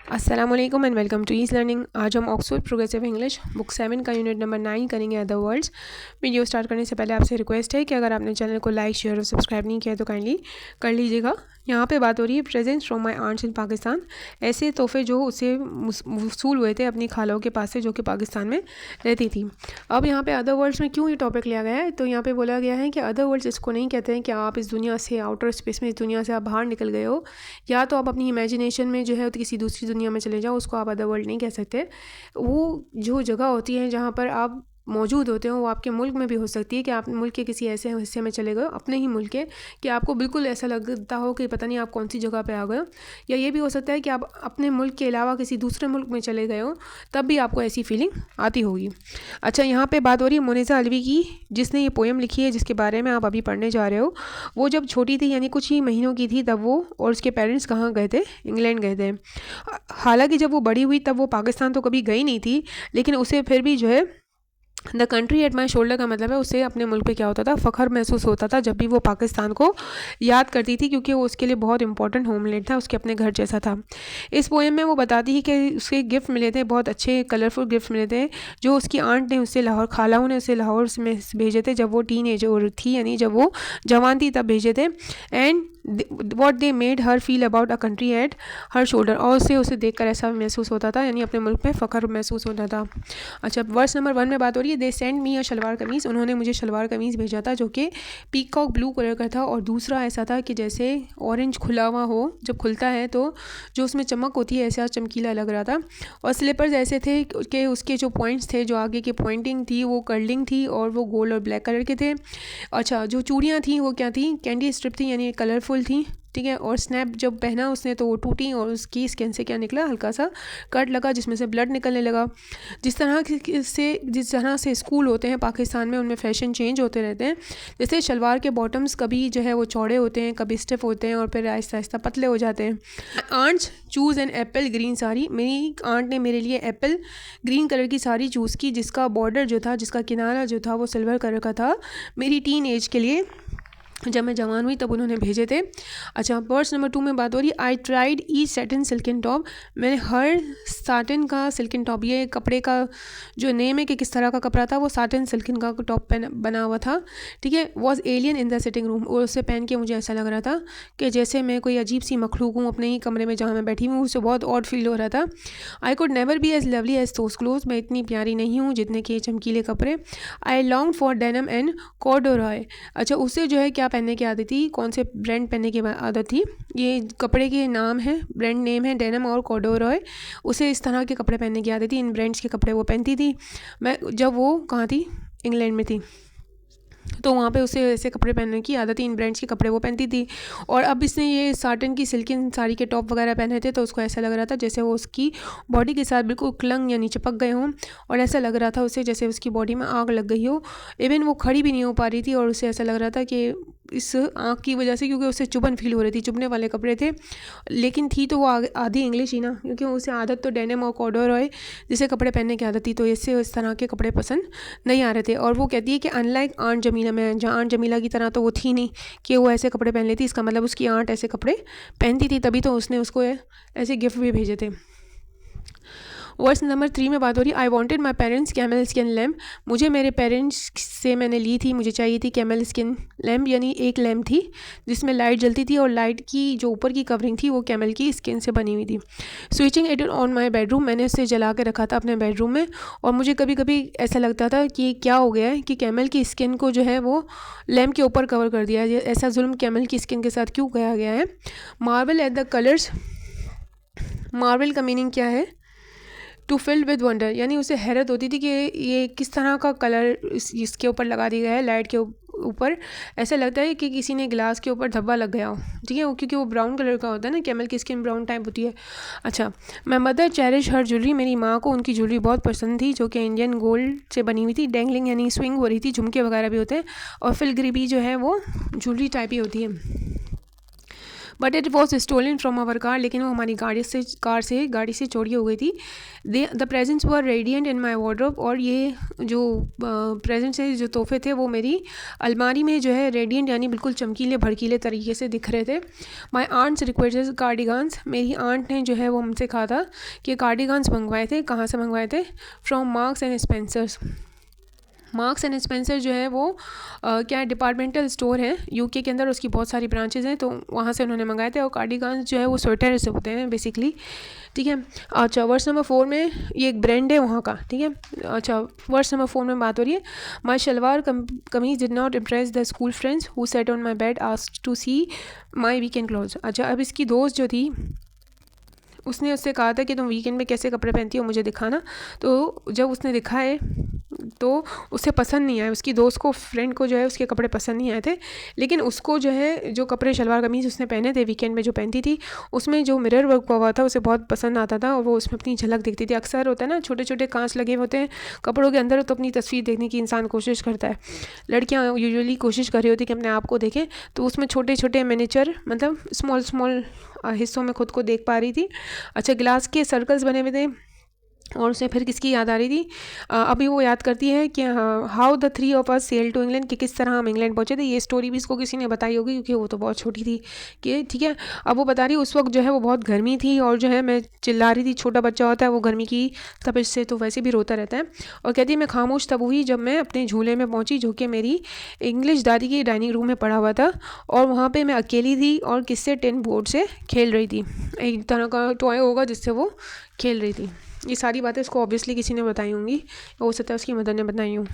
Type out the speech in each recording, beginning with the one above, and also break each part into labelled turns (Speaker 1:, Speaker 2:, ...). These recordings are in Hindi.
Speaker 1: अस्सलामुअलैकुम and welcome to ease learning. आज हम ऑक्सफोर्ड प्रोग्रेसिव इंग्लिश बुक 7 का यूनिट नंबर 9 करेंगे अदर वर्ड्स। वीडियो स्टार्ट करने से पहले आपसे रिक्वेस्ट है कि अगर आपने चैनल को लाइक शेयर और सब्सक्राइब नहीं किया तो काइंडली कर लीजिएगा। यहाँ पे बात हो रही है प्रेजेंट्स फ्रॉम माई आंट्स इन पाकिस्तान, ऐसे तोहफे जो उसे वसूल हुए थे अपनी खालाओं के पास से जो कि पाकिस्तान में रहती थी। अब यहाँ पे अदर वर्ल्ड्स में क्यों ये टॉपिक लिया गया है, तो यहाँ पे बोला गया है कि अदर वर्ल्ड्स इसको नहीं कहते हैं कि आप इस दुनिया से आउटर स्पेस में, इस दुनिया से आप बाहर निकल गए हो, या तो आप अपनी इमेजिनेशन में जो है तो किसी दूसरी दुनिया में चले जाओ, उसको आप अदर वर्ल्ड नहीं कह सकते। वो जो जगह होती है जहाँ पर आप मौजूद होते हो वो आपके मुल्क में भी हो सकती है कि आप मुल्क के किसी ऐसे हिस्से में चले गए अपने ही मुल्क के कि आपको बिल्कुल ऐसा लगता हो कि पता नहीं आप कौन सी जगह पे आ गए हो, या ये भी हो सकता है कि आप अपने मुल्क के अलावा किसी दूसरे मुल्क में चले गए हो, तब भी आपको ऐसी फीलिंग आती होगी। अच्छा, यहाँ पे बात हो रही है मोनेज़ा अलवी की, जिसने ये पोएम लिखी है जिसके बारे में आप अभी पढ़ने जा रहे हो। वो जब छोटी थी यानी कुछ ही महीनों की थी तब वो और उसके पेरेंट्स कहाँ गए थे, इंग्लैंड गए थे। हालांकि जब वो बड़ी हुई तब वो पाकिस्तान तो कभी गई नहीं थी, लेकिन उसे फिर भी जो है the country at my shoulder का मतलब है उसे अपने मुल्क पे क्या होता था, फ़ख्र महसूस होता था जब भी वो पाकिस्तान को याद करती थी, क्योंकि वो उसके लिए बहुत इंपॉर्टेंट होमलैंड था, उसके अपने घर जैसा था। इस पोएम में वो बताती है कि उसके गिफ्ट मिले थे, बहुत अच्छे कलरफुल गिफ्ट मिले थे जो उसकी आंट ने उससे लाहौर, खालाओं ने उसे लाहौर में भेजे थे जब वो टीन एज थी, यानी जब वो जवान थी तब भेजे थे। And what they made her feel about a country at her shoulder, और उसे देखकर ऐसा महसूस होता था, यानी अपने मुल्क में फ़ख्र महसूस होता था। अच्छा, वर्स नंबर 1 में बात हो रही है, दे सेंड मी अ शलवार कमीज़, उन्होंने मुझे शलवार कमीज़ भेजा था जो कि पीकॉक ब्लू कलर का था, और दूसरा ऐसा था कि जैसे ऑरेंज खुला हुआ हो, जब खुलता है तो जो उसमें चमक होती है ऐसा चमकीला लग रहा था। और स्लीपर्स ऐसे थे कि उसके जो पॉइंट्स थे, जो आगे की पॉइंटिंग थी वो कर्लिंग थी और वो गोल्ड और ब्लैक कलर के थे। अच्छा, जो चूड़ियाँ थी वो क्या थी, कैंडी स्ट्रिप थी, यानी कलरफुल थी, ठीक है। और स्नैप जब पहना उसने तो वो टूटी और उसकी स्किन से क्या निकला, हल्का सा कट लगा जिसमें से ब्लड निकलने लगा। जिस तरह से स्कूल होते हैं पाकिस्तान में, उनमें फ़ैशन चेंज होते रहते हैं। जैसे शलवार के बॉटम्स कभी जो है वो चौड़े होते हैं, कभी स्टिफ होते हैं और फिर आहिस्ता आहिस्ता पतले हो जाते हैं। Aunts choose an apple green sari, मेरी आंट ने मेरे लिए एप्पल ग्रीन कलर की साड़ी चूज़ की जिसका बॉर्डर जो था, जिसका किनारा जो था वो सिल्वर कलर का था, मेरी टीन एज के लिए जब मैं जवान हुई तब उन्होंने भेजे थे। अच्छा, वर्स नंबर 2 में बात हो रही है, I tried each satin silken top, मैंने हर साटिन का सिल्कन टॉप, ये कपड़े का जो नेम है कि किस तरह का कपड़ा था, वो साटिन सिल्कन का टॉप बना हुआ था, ठीक है। Was alien in the sitting room, और उसे पहन के मुझे ऐसा लग रहा था कि जैसे मैं कोई अजीब सी मखलूक हूँ अपने ही कमरे में जहाँ मैं बैठी हूँ, उसे बहुत ऑड फील हो रहा था। I could never be as lovely as those cloth, मैं इतनी प्यारी नहीं हूँ जितने के चमकीले कपड़े। I long for denim and corduroy, अच्छा उसे जो है क्या पहनने की आदत थी, कौन से ब्रांड पहनने की आदत थी, ये कपड़े के नाम है, ब्रांड नेम है डेनम और कॉर्डोरॉय, उसे इस तरह के कपड़े पहनने की आदत थी, इन ब्रांड्स के कपड़े वो पहनती थी। मैं जब वो कहाँ थी, इंग्लैंड में थी, तो वहाँ पे उसे ऐसे कपड़े पहनने की आदत थी, इन ब्रांड्स के कपड़े वो पहनती थी। और अब इसने ये साटन की सिल्किन साड़ी के टॉप वगैरह पहने थे तो उसको ऐसा लग रहा था जैसे वो उसकी बॉडी के साथ बिल्कुल क्लंग यानी चिपक गए हों, और ऐसा लग रहा था उसे जैसे उसकी बॉडी में आग लग गई हो। इवन वो खड़ी भी नहीं हो पा रही थी और उसे ऐसा लग रहा था कि इस आँख की वजह से, क्योंकि उसे चुभन फील हो रही थी, चुभने वाले कपड़े थे, लेकिन थी तो वो आधी इंग्लिश ही ना, क्योंकि उसे आदत तो डेनिम और कॉर्डुरॉय जिसे कपड़े पहनने की आदत थी, तो इससे इस तरह के कपड़े पसंद नहीं आ रहे थे। और वो कहती है कि अनलाइक आंट जमीला, में जहाँ आंट जमीला की तरह तो वो थी नहीं कि वो ऐसे कपड़े पहन लेती, इसका मतलब उसकी आंट ऐसे कपड़े पहनती थी, तभी तो उसने उसको ऐसे गिफ्ट भी भेजे थे। वर्स नंबर 3 में बात हो रही है, I wanted my parents camel skin lamp, मुझे मेरे पेरेंट्स से मैंने ली थी, मुझे चाहिए थी कैमल स्किन लैम्प, यानी एक लैम्प थी जिसमें लाइट जलती थी और लाइट की जो ऊपर की कवरिंग थी वो कैमल की स्किन से बनी हुई थी। Switching it on my bedroom, मैंने उसे जला के रखा था अपने बेडरूम में, और मुझे कभी कभी ऐसा लगता था कि क्या हो गया है कि कैमल की स्किन को जो है वो लैम्प के ऊपर कवर कर दिया है, ऐसा जुल्म कैमल की स्किन के साथ क्यों किया गया है। Marvel at the colours, Marvel का मीनिंग क्या है, टू फिल विद वंडर, यानी उसे हैरत होती थी कि ये किस तरह का कलर इसके ऊपर लगा दिया गया है, लाइट के ऊपर ऐसा लगता है कि किसी ने ग्लास के ऊपर धब्बा लग गया हो, ठीक है, क्योंकि वो ब्राउन कलर का होता है ना, कैमल की स्किन ब्राउन टाइप होती है। अच्छा, my mother cherish her jewellery, मेरी माँ को उनकी ज्वेलरी बहुत पसंद थी जो कि इंडियन गोल्ड से बनी हुई थी, डेंगलिंग यानी स्विंग हो रही थी, झुमके वगैरह भी होते हैं, और फिलग्री भी जो है वो ज्वेलरी टाइप ही होती है। But it was stolen from our car, लेकिन वो हमारी गाड़ी से चोरी हो गई थी। The presents were radiant in my wardrobe, और ये जो प्रेजेंट्स है, जो तोहफे थे, वो मेरी अलमारी में जो है रेडियंट यानी बिल्कुल चमकीले भड़कीले तरीके से दिख रहे थे। माई आंट्स रिक्वेस्टेड कार्डिगान्स, मेरी आंट ने जो है वो हमसे कहा था कि कार्डिगान्स मंगवाए थे। कहाँ से मंगवाए थे? From marks and Spencer's. Marks and Spencer जो है वो क्या डिपार्टमेंटल स्टोर है यूके के अंदर, उसकी बहुत सारी ब्रांचेज़ हैं, तो वहाँ से उन्होंने मंगाए थे। और कार्डिगान्स जो है वो स्वेटर से होते हैं बेसिकली, ठीक है। अच्छा, वर्स नंबर 4 में ये एक ब्रांड है वहाँ का, ठीक है। अच्छा, वर्स नंबर 4 में बात हो रही है। My shalwar kameez did not impress the school friends who set on my bed asked to see my weekend clothes. अच्छा, अब इसकी दोस्त जो थी उसने उससे कहा था कि तुम वीकेंड में कैसे कपड़े पहनती हो, मुझे दिखाना। तो जब उसने दिखाए तो उसे पसंद नहीं आए, उसकी दोस्त को, फ्रेंड को जो है उसके कपड़े पसंद नहीं आए थे। लेकिन उसको जो है जो कपड़े शलवार कमीज़ उसने पहने थे वीकेंड में जो पहनती थी, उसमें जो मिरर वर्क हुआ था उसे बहुत पसंद आता था, और वो उसमें अपनी झलक दिखती थी। अक्सर होता है ना, छोटे छोटे कांच लगे होते हैं कपड़ों के अंदर, तो अपनी तस्वीर देखने की इंसान कोशिश करता है। लड़कियाँ यूजुअली कोशिश कर रही होती कि अपने आप को देखें, तो उसमें छोटे छोटे मिनिएचर मतलब स्मॉल हिस्सों में खुद को देख पा रही थी। अच्छा, गिलास के सर्कल्स बने हुए थे, और उसे फिर किसकी याद आ रही थी? अभी वो याद करती है कि how the 3 of us sail to England, कि किस तरह हम इंग्लैंड पहुँचे थे। ये स्टोरी भी इसको किसी ने बताई होगी क्योंकि वो तो बहुत छोटी थी, कि ठीक है। अब वो बता रही है उस वक्त जो है वो बहुत गर्मी थी, और जो है मैं चिल्ला रही थी। छोटा बच्चा होता है वो गर्मी की तपिश से तो वैसे भी रोता रहता है। और कहती है मैं खामोश तब हुई जब मैं अपने झूले में पहुँची, जो कि मेरी इंग्लिश दादी की डाइनिंग रूम में पड़ा हुआ था, और वहाँ पर मैं अकेली थी और किससे टेन बोर्ड से खेल रही थी। एक तरह का टॉय होगा जिससे वो खेल रही थी। ये सारी बातें उसको ऑब्वियसली किसी ने बताई होंगी, हो सकता है उसकी मदर ने बताई हूँ।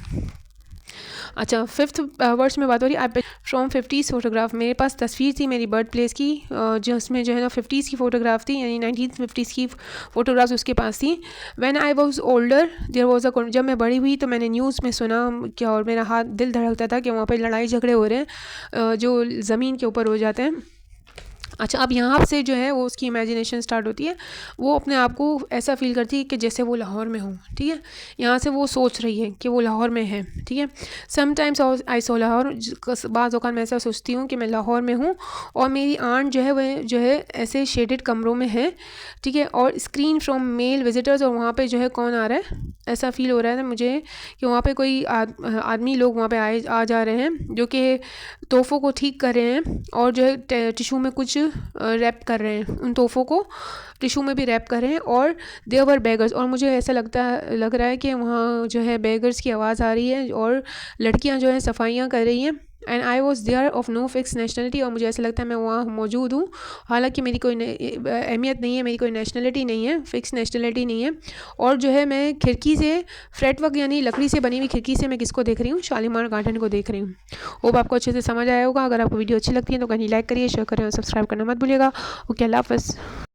Speaker 1: अच्छा, 5th वर्स में बात हो रही है। आई फ्रॉम 50s फोटोग्राफ, मेरे पास तस्वीर थी मेरी बर्थ प्लेस की, जिसमें जो है ना 50s की फ़ोटोग्राफ थी, यानी 1950s की फ़ोटोग्राफ्स उसके पास थी। When I was older there was a, जब मैं बड़ी हुई तो मैंने न्यूज़ में सुना क्या, और मेरा हाथ दिल धड़कता था कि वहाँ पर लड़ाई झगड़े हो रहे हैं जो ज़मीन के ऊपर हो जाते हैं। अच्छा, अब यहाँ से जो है वो उसकी इमेजिनेशन स्टार्ट होती है। वो अपने आप को ऐसा फील करती है कि जैसे वो लाहौर में हो, ठीक है। यहाँ से वो सोच रही है कि वो लाहौर में है, ठीक है। समटाइम्स आई सो लाहौर, बाज़ औक़ात मैं ऐसा सोचती हूँ कि मैं लाहौर में हूँ, और मेरी आंट जो है वह जो है ऐसे शेडेड कमरों में है, ठीक है। और स्क्रीन फ्रॉम मेल विजिटर्स, और वहाँ पर जो है कौन आ रहा है, ऐसा फील हो रहा है मुझे कि वहाँ पे कोई आदमी लोग वहाँ पे आ जा रहे हैं, जो कि तोहफ़ों को ठीक कर रहे हैं, और जो है टिशू में कुछ रैप कर रहे हैं, उन तोहफ़ों को टिशू में भी रैप कर रहे हैं। और देयर वर बेगर्स, और मुझे ऐसा लग रहा है कि वहाँ जो है बेगर्स की आवाज़ आ रही है, और लड़कियाँ जो है सफाइयाँ कर रही हैं। And I was there of no fix nationality, और मुझे ऐसा लगता है मैं वहाँ मौजूद हूँ, हालांकि मेरी कोई अहमियत नहीं है, मेरी कोई नेशनलिटी नहीं है, फिक्स नेशनलिटी नहीं है। और जो है मैं खिड़की से फ्रेटवर्क यानी लकड़ी से बनी हुई खिड़की से मैं किसको देख रही हूँ? शालीमार गार्डन को देख रही हूँ। होप आपको अच्छे से समझ आया होगा। अगर आपको वीडियो अच्छी लगती है तो कहीं लाइक करिए, शेयर करें और सब्सक्राइब करना मत भूलिएगा। ओके, अल्लाह हाफ़िज़।